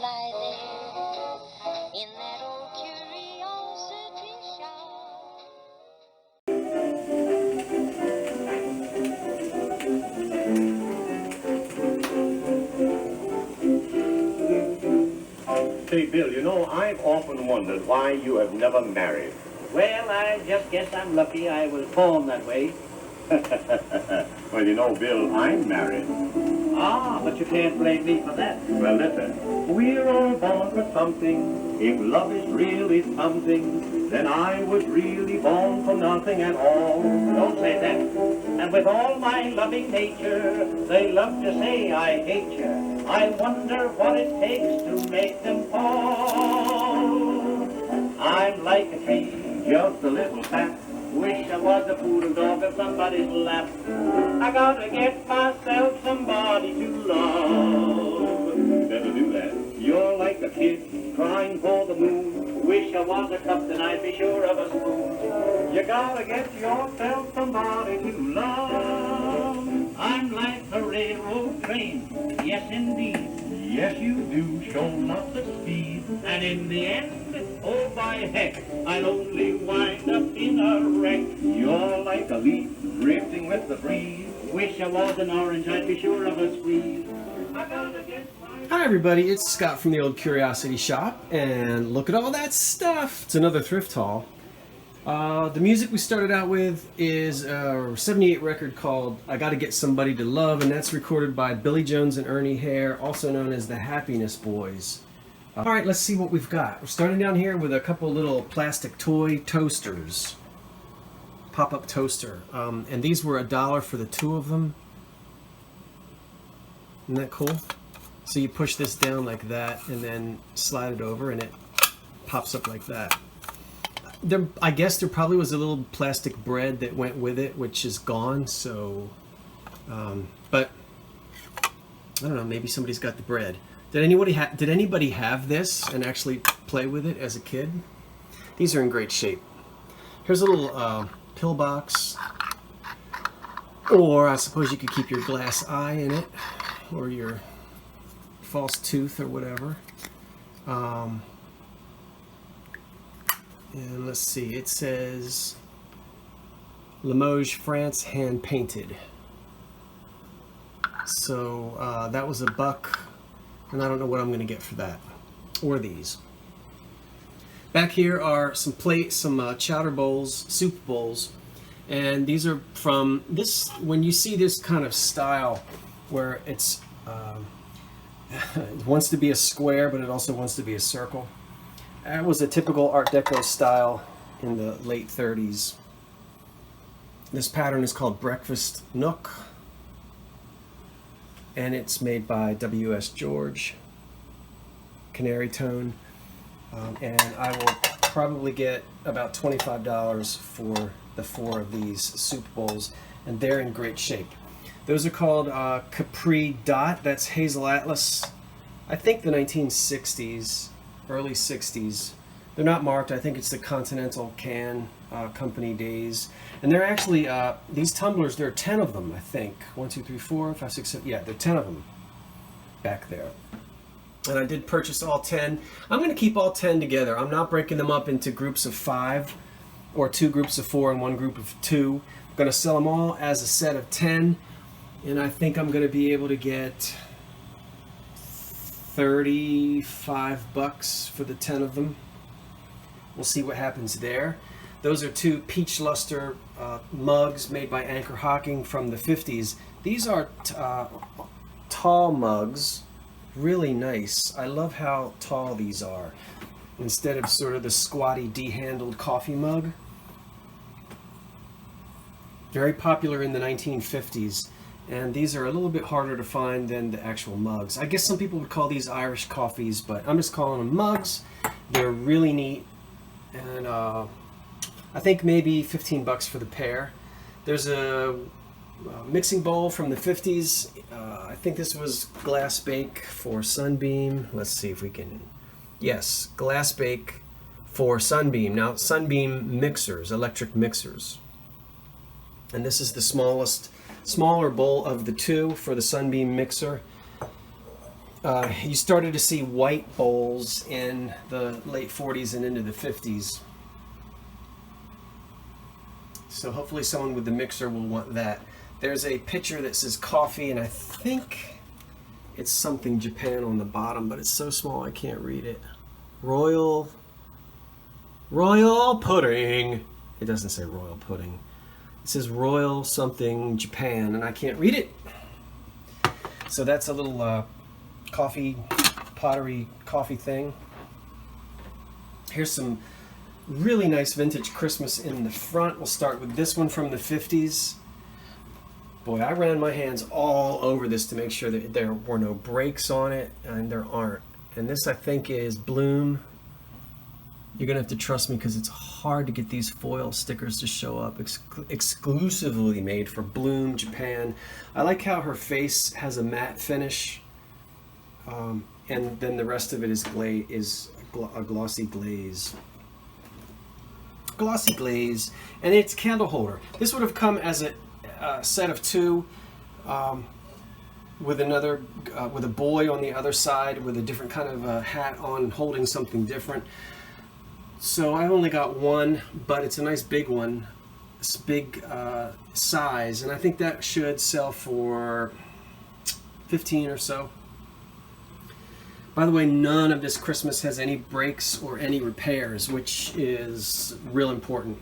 lie there in that old curiosity shop. Say, Bill, you know, I've often wondered why you have never married. Well, I just guess I'm lucky. I was born that way. Well, you know, Bill, I'm married. Ah, but you can't blame me for that. Well, listen, we're all born for something. If love is really something, then I was really born for nothing at all. Don't say that. And with all my loving nature, they love to say I hate you. I wonder what it takes to make them fall. I'm like a tree, just a little fat. Wish I was a poodle dog in somebody's lap. I gotta get myself somebody to love. Better do that. You're like a kid crying for the moon. Wish I was a cup, then I'd be sure of a spoon. You gotta get yourself somebody to love. I'm like a railroad train, yes indeed. Yes you do show lots of speed. And in the end, oh by heck, I'll only wind up in a wreck. You're like a leaf drifting with the breeze. Wish I was an orange, I'd be sure of a squeeze. I gotta get Hi everybody, it's Scott from the Old Curiosity Shop, and look at all that stuff! It's another thrift haul. The music we started out with is a 78 record called I Gotta Get Somebody to Love, and that's recorded by Billy Jones and Ernie Hare, also known as the Happiness Boys. Alright, let's see what we've got. We're starting down here with a couple little plastic toy toasters. Pop-up toaster. And these were $1 for the two of them. Isn't that cool? So you push this down like that and then slide it over and it pops up like that. I guess there probably was a little plastic bread that went with it, which is gone, so but I don't know, maybe somebody's got the bread. Did anybody have this and actually play with it as a kid? These are in great shape. Here's a little pill box, or I suppose you could keep your glass eye in it, or your false tooth or whatever. And let's see, it says Limoges, France, hand painted. So that was $1, and I don't know what I'm going to get for that, or these. Back here are some plates, some chowder bowls, soup bowls, and these are from this. When you see this kind of style, where it's it wants to be a square, but it also wants to be a circle. That was a typical Art Deco style in the late 30s. This pattern is called Breakfast Nook, and it's made by W.S. George, Canary Tone, and I will probably get about $25 for the 4 of these soup bowls, and they're in great shape. Those are called Capri Dot. That's Hazel Atlas. I think the 1960s, early 60s. They're not marked. I think it's the Continental Can Company days. And they're actually, these tumblers, there are 10 of them, I think. 1, 2, 3, 4, 5, 6, 7. Yeah, there are 10 of them back there. And I did purchase all 10. I'm going to keep all 10 together. I'm not breaking them up into groups of 5 or 2 groups of 4 and 1 group of 2. I'm going to sell them all as a set of 10. And I think I'm going to be able to get $35 for the 10 of them. We'll see what happens there. Those are 2 peach luster mugs made by Anchor Hocking from the 50s. These are tall mugs, really nice. I love how tall these are, instead of sort of the squatty D-handled coffee mug. Very popular in the 1950s. And these are a little bit harder to find than the actual mugs. I guess some people would call these Irish coffees, but I'm just calling them mugs. They're really neat, and I think maybe $15 for the pair. There's a mixing bowl from the 50s. I think this was Glass Bake for Sunbeam. Let's see if we can... Yes, Glass Bake for Sunbeam. Now, Sunbeam mixers, electric mixers. And this is the smaller bowl of the 2 for the Sunbeam mixer. You started to see white bowls in the late 40s and into the 50s. So hopefully someone with the mixer will want that. There's a picture that says coffee, and I think it's something Japan on the bottom, but it's so small I can't read it. Royal pudding. It doesn't say royal pudding. It says royal something Japan, and I can't read it. So that's a little pottery coffee thing. Here's some really nice vintage Christmas in the front. We'll start with this one from the 50s. Boy, I ran my hands all over this to make sure that there were no breaks on it, and there aren't. And this, I think, is Bloom. You're gonna have to trust me because it's hard to get these foil stickers to show up. Exclusively made for Bloom, Japan. I like how her face has a matte finish, and then the rest of it is a glossy glaze. Glossy glaze, and it's candle holder. This would have come as a set of two, with another, with a boy on the other side with a different kind of hat on, holding something different. So I only got one, but it's a nice big one. It's big size, and I think that should sell for 15 or so. By the way, none of this Christmas has any breaks or any repairs, which is real important.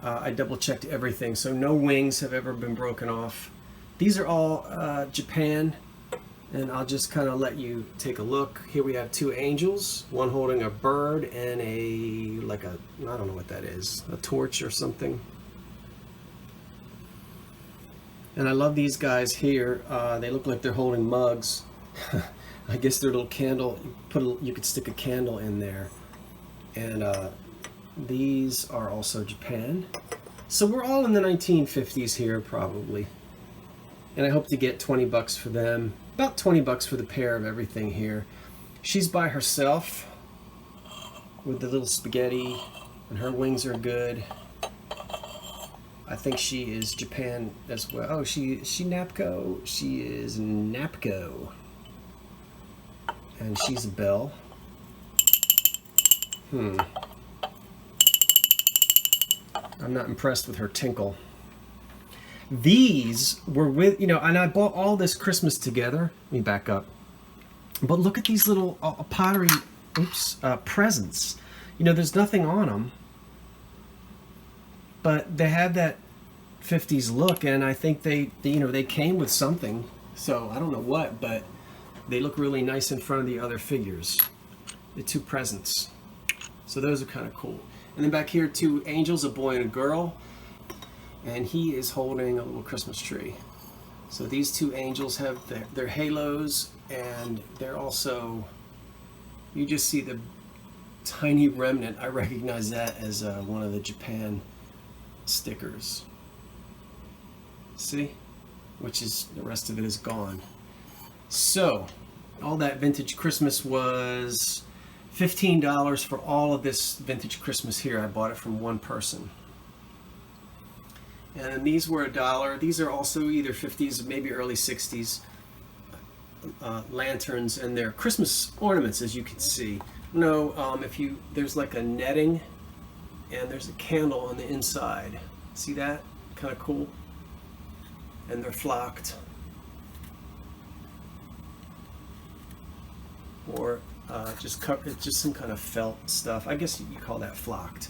I double checked everything, so no wings have ever been broken off. These are all Japan, and I'll just kind of let you take a look. Here we have two angels, one holding a bird and I don't know what that is, a torch or something. And I love these guys here. They look like they're holding mugs. I guess they're a little candle. You could stick a candle in there. And these are also Japan. So we're all in the 1950s here, probably. And I hope to get 20 bucks for them. About 20 bucks for the pair of everything here. She's by herself with the little spaghetti, and her wings are good. I think she is Japan as well. Oh, she Napco. She is Napco. And she's a bell. I'm not impressed with her tinkle. These were with, and I bought all this Christmas together. Let me back up. But look at these little pottery, presents. There's nothing on them. But they have that 50s look, and I think they came with something. So I don't know what, but they look really nice in front of the other figures. The two presents. So those are kind of cool. And then back here, two angels, a boy and a girl. And he is holding a little Christmas tree. So these two angels have their halos, and they're also, you just see the tiny remnant. I recognize that as one of the Japan stickers. See? Which is, the rest of it is gone. So, all that vintage Christmas was $15 for all of this vintage Christmas here. I bought it from one person. And these were $1. These are also either 50s, maybe early 60s lanterns, and they're Christmas ornaments, as you can see. There's like a netting, and there's a candle on the inside. See that? Kind of cool. And they're flocked. Or just some kind of felt stuff. I guess you call that flocked.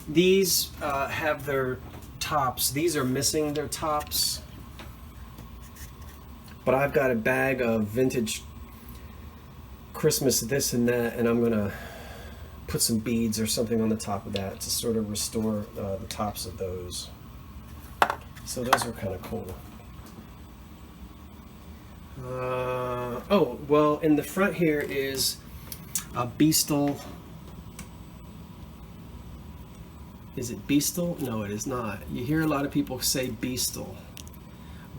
These have their tops. These are missing their tops. But I've got a bag of vintage Christmas this and that, and I'm gonna put some beads or something on the top of that to sort of restore the tops of those. So those are kind of cool. In the front here is a Beastal. Is it Beastal? No, it is not. You hear a lot of people say Beastal,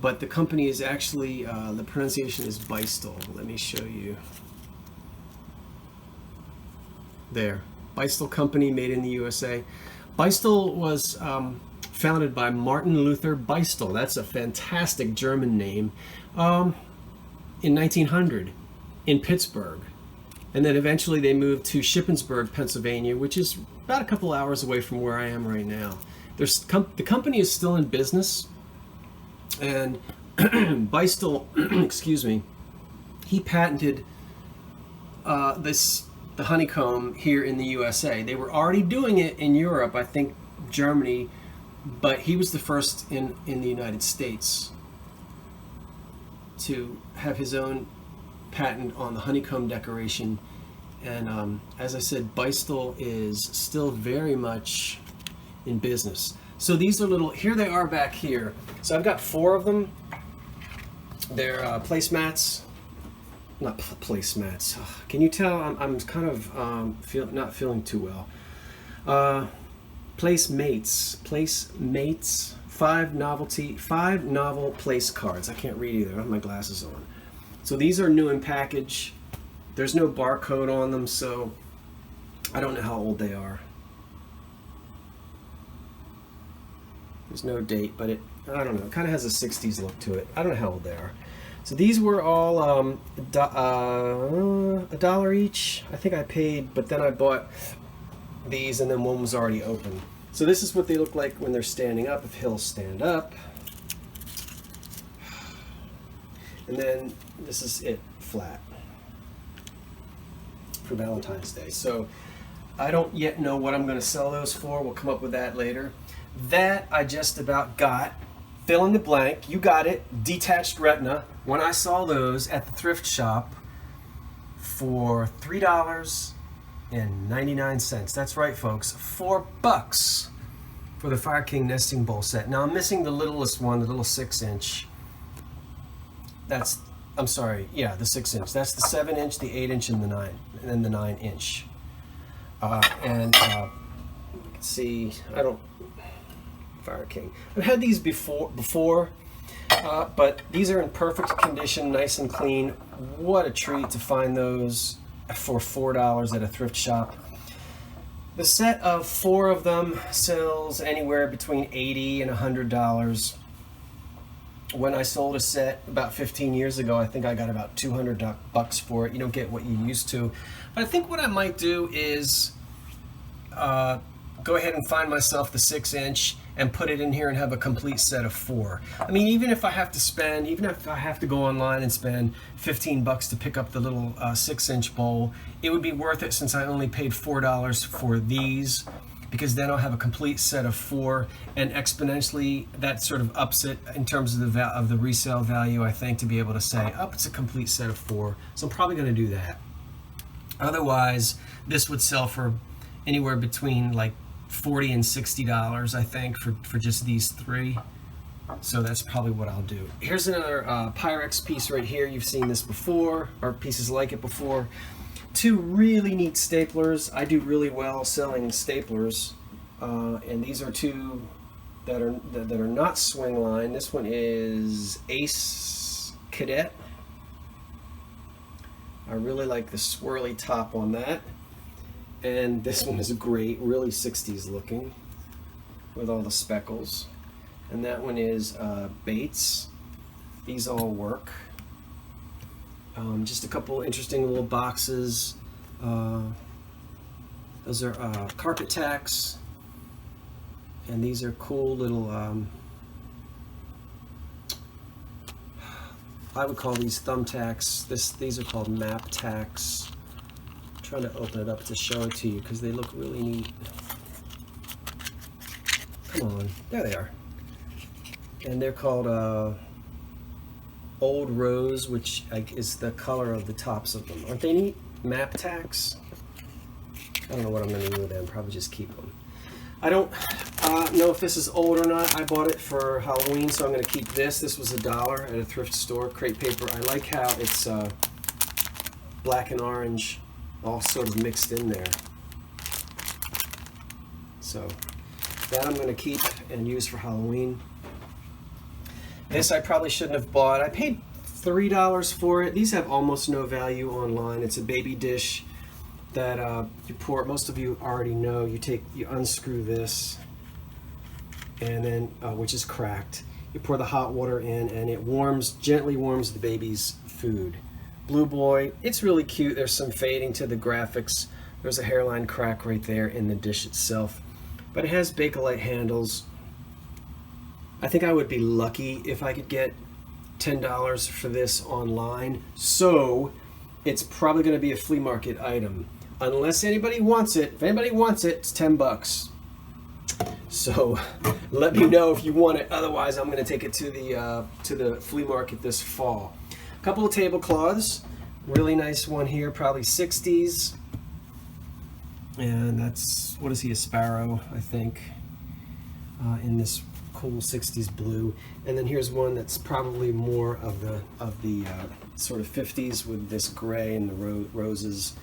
but the company is actually, the pronunciation is Beistel. Let me show you. There. Beistel Company, made in the USA. Beistel was founded by Martin Luther Beistel. That's a fantastic German name. In 1900. in Pittsburgh. And then eventually they moved to Shippensburg, Pennsylvania, which is about a couple hours away from where I am right now. The company is still in business, and Beistel, excuse me, he patented the honeycomb here in the USA. They were already doing it in Europe, I think Germany, but he was the first in the United States to have his own patent on the honeycomb decoration. And as I said, Beistel is still very much in business. So these are little, here they are back here. So I've got 4 of them. They're placemats, not placemats. Can you tell I'm kind of not feeling too well. Placemates, 5 novel place cards. I can't read either, I have my glasses on. So these are new in package. There's no barcode on them, so I don't know how old they are. There's no date, but I don't know, it kind of has a 60s look to it. I don't know how old they are. So these were all $1 each. I think I paid, but then I bought these and then one was already open. So this is what they look like when they're standing up, if he'll stand up. And then this is it flat for Valentine's Day. So I don't yet know what I'm going to sell those for. We'll come up with that later. That I just about got. Fill in the blank. You got it. Detached retina. When I saw those at the thrift shop for $3.99. That's right, folks. $4 for the Fire King nesting bowl set. Now I'm missing the littlest one, the little 6-inch. That's, I'm sorry, yeah, the 6-inch. That's the 7-inch, the 8-inch, and the 9, and then the 9-inch. You can see, Fire King. I've had these before, but these are in perfect condition, nice and clean. What a treat to find those for $4 at a thrift shop. The set of 4 of them sells anywhere between $80 and $100. When I sold a set about 15 years ago, I think I got about $200 for it. You don't get what you used to. But I think what I might do is go ahead and find myself the 6-inch and put it in here and have a complete set of 4. I mean, even if I have to go online and spend $15 to pick up the little 6-inch bowl, it would be worth it since I only paid $4 for these, because then I'll have a complete set of 4, and exponentially that sort of ups it in terms of the resale value, I think, to be able to say, oh, it's a complete set of 4. So I'm probably going to do that. Otherwise, this would sell for anywhere between like $40 and $60, I think, for just these 3. So that's probably what I'll do. Here's another Pyrex piece right here. You've seen this before, or pieces like it before. 2 really neat staplers. I do really well selling staplers, and these are 2 that are not swing line. This one is Ace Cadet. I really like the swirly top on that. And this one is great, really 60s looking with all the speckles. And that one is Bates. These all work. Just a couple interesting little boxes. Those are carpet tacks. And these are cool little, I would call these thumbtacks. These are called map tacks. Trying to open it up to show it to you because they look really neat. Come on, there they are. And they're called Old Rose, which is the color of the tops of them. Aren't they neat? Map tacks. I don't know what I'm going to do with them. Probably just keep them. I don't know if this is old or not. I bought it for Halloween, so I'm going to keep this. This was $1 at a thrift store. Crepe paper. I like how it's black and orange, all sort of mixed in there. So that I'm going to keep and use for Halloween. This I probably shouldn't have bought. I paid $3 for it. These have almost no value online. It's a baby dish that you pour. Most of you already know. You unscrew this, and then which is cracked. You pour the hot water in, and it gently warms the baby's food. Blue Boy. It's really cute. There's some fading to the graphics. There's a hairline crack right there in the dish itself. But it has Bakelite handles. I think I would be lucky if I could get $10 for this online. So it's probably going to be a flea market item. Unless anybody wants it. If anybody wants it, it's 10 bucks. So let me know if you want it. Otherwise, I'm going to take it to the flea market this fall. A couple of tablecloths. Really nice one here, probably 60s. And that's, what is he, a sparrow, I think, in this cool 60s blue. And then here's one that's probably more of the sort of 50s with this gray and the roses.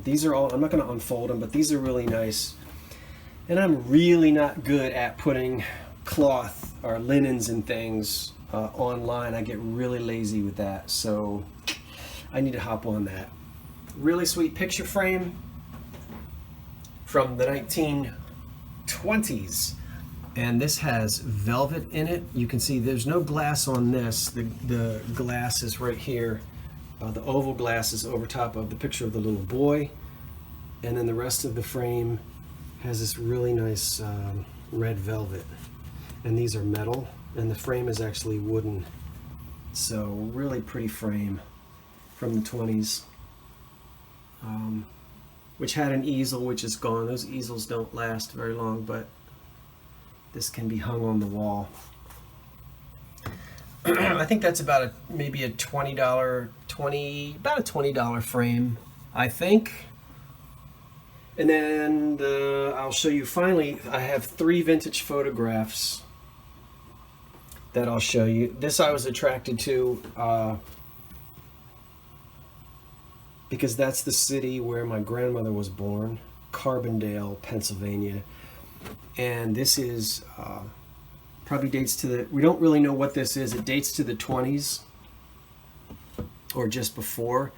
These are all, I'm not going to unfold them, but these are really nice. And I'm really not good at putting cloth or linens and things online. I get really lazy with that, so I need to hop on that. Really sweet picture frame from the 1920s. And this has velvet in it. You can see there's no glass on this. The glass is right here. The oval glass is over top of the picture of the little boy. And then the rest of the frame has this really nice red velvet. And these are metal, and the frame is actually wooden. So really pretty frame from the 20s. Which had an easel, which is gone. Those easels don't last very long, but this can be hung on the wall. I think that's about maybe a $20, about a $20 frame, I think. And then I'll show you finally, I have 3 vintage photographs that I'll show you. This I was attracted to because that's the city where my grandmother was born, Carbondale, Pennsylvania. And this is probably dates to the, we don't really know what this is. It dates to the 20s or just before.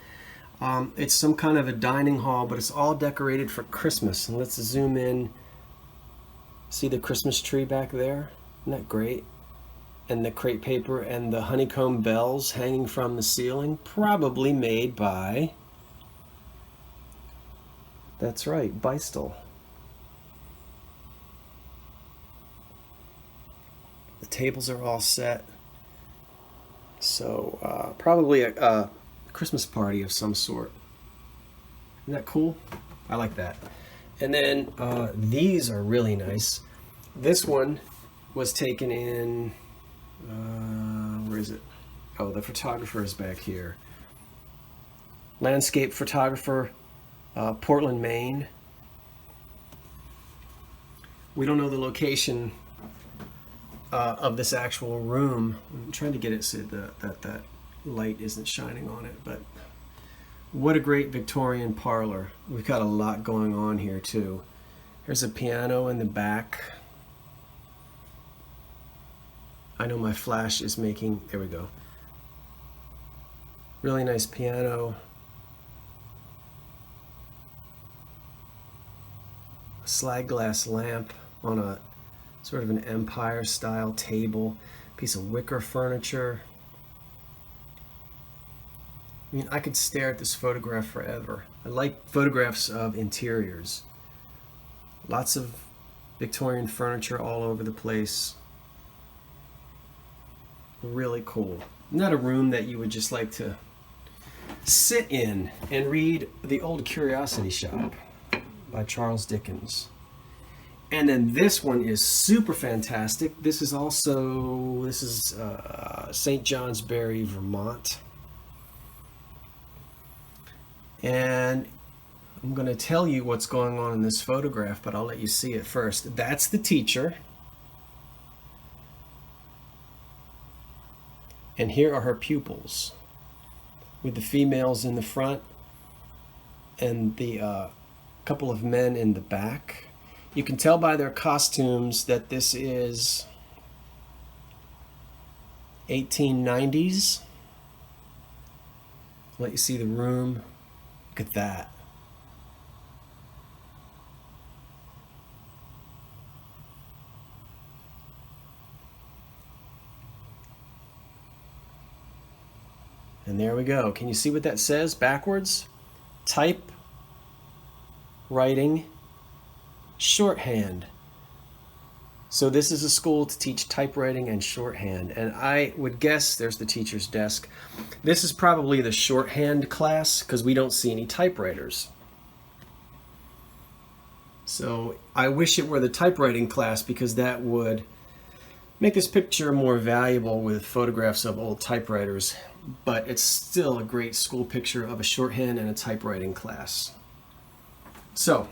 It's some kind of a dining hall, but it's all decorated for Christmas. And let's zoom in. See the Christmas tree back there? Isn't that great? And the crepe paper and the honeycomb bells hanging from the ceiling, probably made by, that's right, Beistel. The tables are all set. So probably a Christmas party of some sort. Isn't that cool? I like that. And then these are really nice. This one was taken in, where is it? Oh, the photographer is back here. Landscape photographer, Portland, Maine. We don't know the location of this actual room. I'm trying to get it so that light isn't shining on it, but what a great Victorian parlor. We've got a lot going on here too. There's a piano in the back. I know my flash is making, there we go. Really nice piano. A slag glass lamp on a sort of an empire style table. Piece of wicker furniture. I mean, I could stare at this photograph forever. I like photographs of interiors. Lots of Victorian furniture all over the place. Really cool. Not a room that you would just like to sit in and read The Old Curiosity Shop by Charles Dickens. And then this one is super fantastic. This is St. Johnsbury, Vermont. And I'm going to tell you what's going on in this photograph, but I'll let you see it first. That's the teacher. And here are her pupils, with the females in the front and the couple of men in the back. You can tell by their costumes that this is 1890s. Let you see the room. Look at that. And there we go. Can you see what that says backwards? Type, writing, shorthand. So this is a school to teach typewriting and shorthand. And I would guess, there's the teacher's desk. This is probably the shorthand class because we don't see any typewriters. So I wish it were the typewriting class because that would make this picture more valuable with photographs of old typewriters. But it's still a great school picture of a shorthand and a typewriting class. So,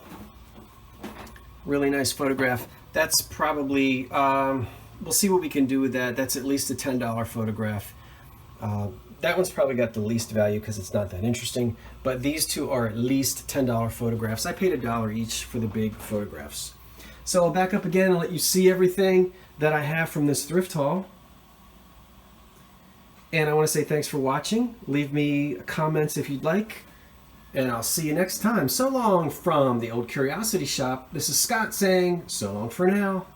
really nice photograph. That's probably, we'll see what we can do with that. That's at least a $10 photograph. That one's probably got the least value because it's not that interesting, but these two are at least $10 photographs. I paid $1 each for the big photographs. So I'll back up again and let you see everything that I have from this thrift haul. And I want to say thanks for watching. Leave me comments if you'd like. And I'll see you next time. So long from the Old Curiosity Shop. This is Scott saying so long for now.